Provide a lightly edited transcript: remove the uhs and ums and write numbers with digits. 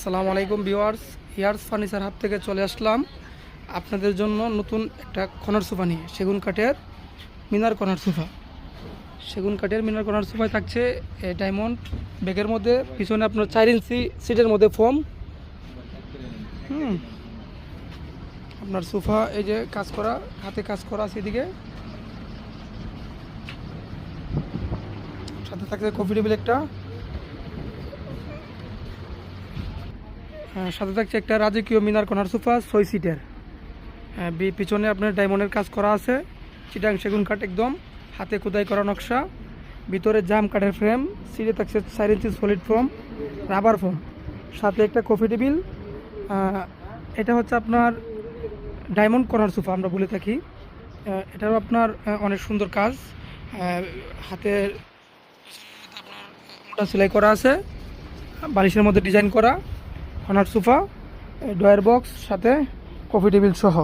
আসসালামু আলাইকুম viewers, here's furniture hub থেকে চলে আসলাম আপনাদের জন্য নতুন একটা কর্নার সোফা নিয়ে। সেগুন কাঠের মিনার কর্নার সোফা। সেগুন কাঠের মিনার কর্নার সোফায় থাকছে ডায়মন্ড ব্যাগের মধ্যে, পিছনে আপনার 4 ইঞ্চি সিটের মধ্যে ফোম। আপনার সোফা এই যে কাজ করা, হাতে কাজ করা আছে এদিকে। সাথে থাকছে কফি টেবিল একটা, সাথে থাকছে একটা রাজকীয় মিনার কর্নার সোফা 6 সিটের। পিছনে আপনার ডায়মন্ডের কাজ করা আছে, চিটাং সেগুন কাঠ একদম হাতে খোদাই করা নকশা। ভিতরে জাম কাঠের ফ্রেম, সিটে থাকছে 4 ইঞ্চি সলিড ফোম, রাবার ফোম। সাথে একটা কফি টেবিল। এটা হচ্ছে আপনার ডায়মন্ড কর্নার সোফা আমরা বলে থাকি। এটারও আপনার অনেক সুন্দর কাজ, হাতের আপনার সেলাই করা আছে, বালিশের মধ্যে ডিজাইন করা কর্নার সোফা, ডয়ার বক্স সাথে কফি টেবিল সহ।